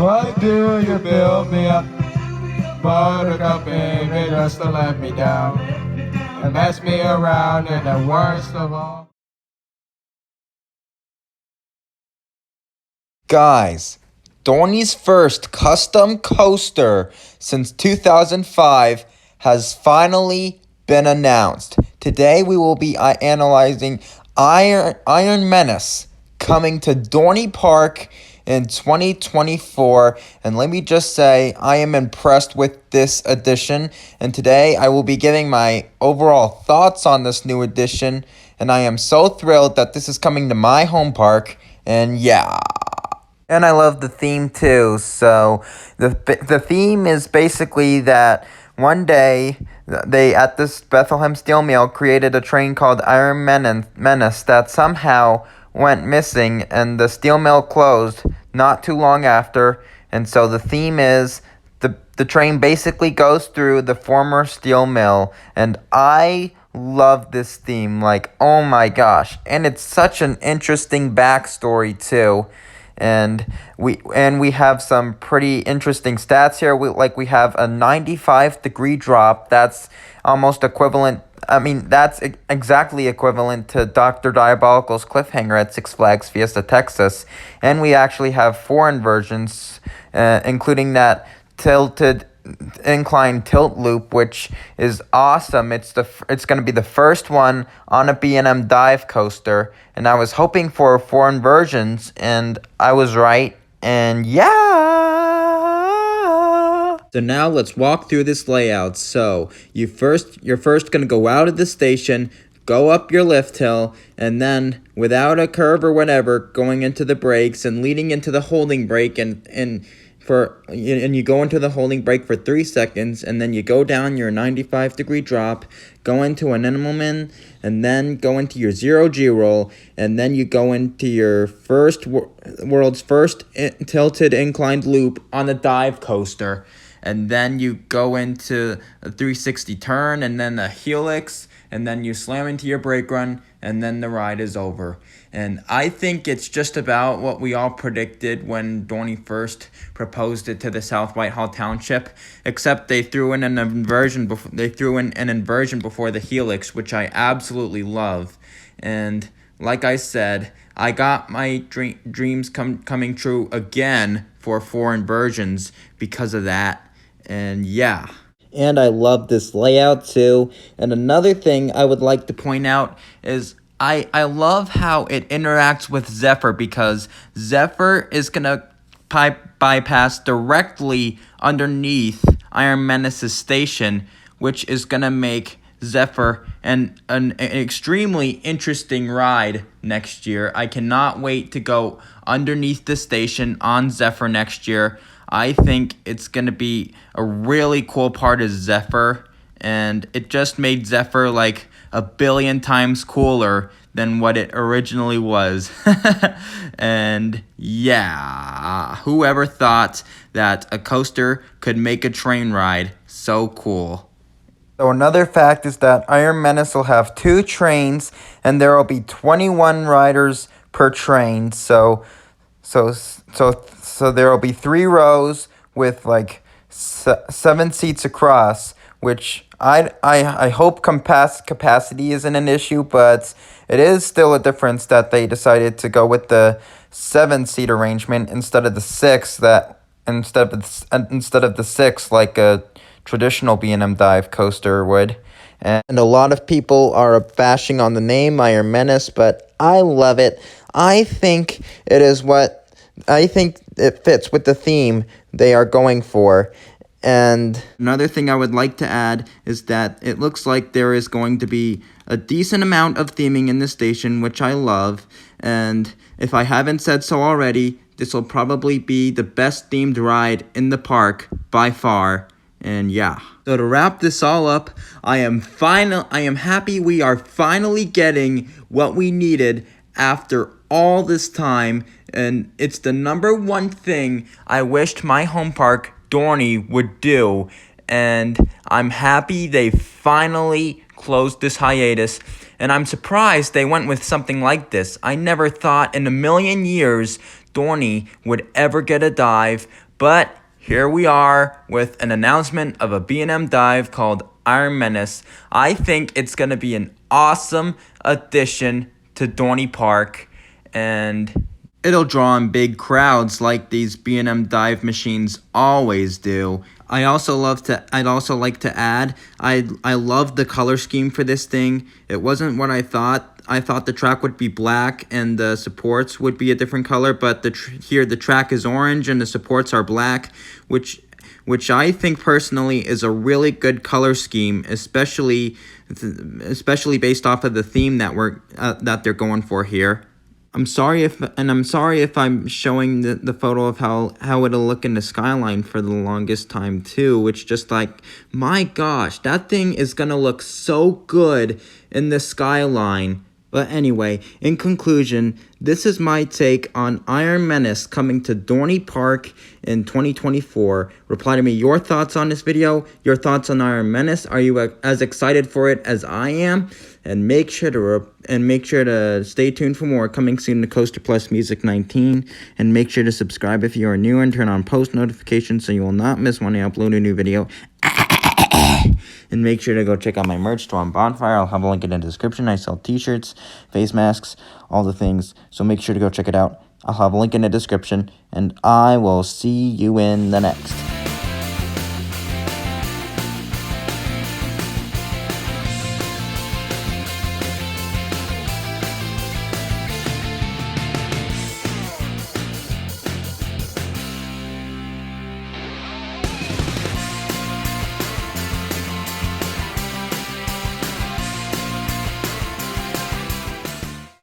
Why do you build me up? Buttercup, baby, just to let me down and mess me around, and the worst of all. Guys, Dorney's first custom coaster since 2005 has finally been announced. Today we will be analyzing Iron Menace coming to Dorney Park in 2024, and let me just say I am impressed with this edition, and today I will be giving my overall thoughts on this new edition, and I am so thrilled that this is coming to my home park, and yeah. And I love the theme too. So the theme is basically that one day they at this Bethlehem Steel Mill created a train called Iron Menace that somehow went missing, and the steel mill closed not too long after. And so the theme is the train basically goes through the former steel mill, and I love this theme, like, oh my gosh. And it's such an interesting backstory too. And we have some pretty interesting stats here. We have a 95-degree drop. That's almost equivalent. I mean, that's exactly equivalent to Dr. Diabolical's cliffhanger at Six Flags Fiesta Texas. And we actually have 4 inversions, including that tilted incline tilt loop, which is awesome. It's going to be the first one on a B&M dive coaster, and I was hoping for 4 inversions, and I was right, and yeah. So now let's walk through this layout. So you're first going to go out of the station, go up your lift hill, and then without a curve or whatever, going into the brakes and leading into the holding brake, and you go into the holding brake for 3 seconds, and then you go down your 95-degree drop, go into an Immelman, and then go into your 0G roll, and then you go into your world's first tilted inclined loop on the dive coaster, and then you go into a 360 turn, and then a helix, and then you slam into your brake run, and then the ride is over. And I think it's just about what we all predicted when Dorney first proposed it to the South Whitehall Township, except they threw in an inversion before the helix, which I absolutely love. And like I said, I got my dreams coming true again for 4 inversions because of that. And yeah. And I love this layout too. And another thing I would like to point out is I love how it interacts with Zephyr, because Zephyr is going to bypass directly underneath Iron Menace's station, which is going to make Zephyr an extremely interesting ride next year. I cannot wait to go underneath the station on Zephyr next year. I think it's going to be a really cool part of Zephyr, and it just made Zephyr like a billion times cooler than what it originally was. And yeah, whoever thought that a coaster could make a train ride so cool. So another fact is that Iron Menace will have 2 trains, and there will be 21 riders per train. So there will be 3 rows with like 7 seats across, which I hope capacity isn't an issue, but it is still a difference that they decided to go with the 7-seat arrangement instead of the 6 like a traditional B&M dive coaster would. And a lot of people are bashing on the name Iron Menace, but I love it. I think it fits with the theme they are going for. And another thing I would like to add is that it looks like there is going to be a decent amount of theming in the station, which I love. And if I haven't said so already, this will probably be the best themed ride in the park by far. And yeah. So to wrap this all up, I am happy we are finally getting what we needed after all this time. And it's the number one thing I wished my home park, Dorney, would do. And I'm happy they finally closed this hiatus. And I'm surprised they went with something like this. I never thought in a million years Dorney would ever get a dive. But here we are with an announcement of a B&M dive called Iron Menace. I think it's going to be an awesome addition to Dorney Park, and it'll draw in big crowds like these B&M dive machines always do. I'd also like to add, I love the color scheme for this thing. It wasn't what I thought. I thought the track would be black and the supports would be a different color, but here the track is orange and the supports are black, which I think personally is a really good color scheme, especially based off of the theme that they're going for here. I'm sorry if I'm showing the photo of how it'll look in the skyline for the longest time too, which just like, my gosh, that thing is gonna look so good in the skyline. But anyway, in conclusion, this is my take on Iron Menace coming to Dorney Park in 2024. Reply to me your thoughts on this video, your thoughts on Iron Menace. Are you as excited for it as I am? And make sure to stay tuned for more coming soon to Coaster Plus Music 19. And make sure to subscribe if you are new and turn on post notifications so you will not miss when I upload a new video. And make sure to go check out my merch store on Bonfire. I'll have a link in the description. I sell t-shirts, face masks, all the things. So make sure to go check it out. I'll have a link in the description. And I will see you in the next.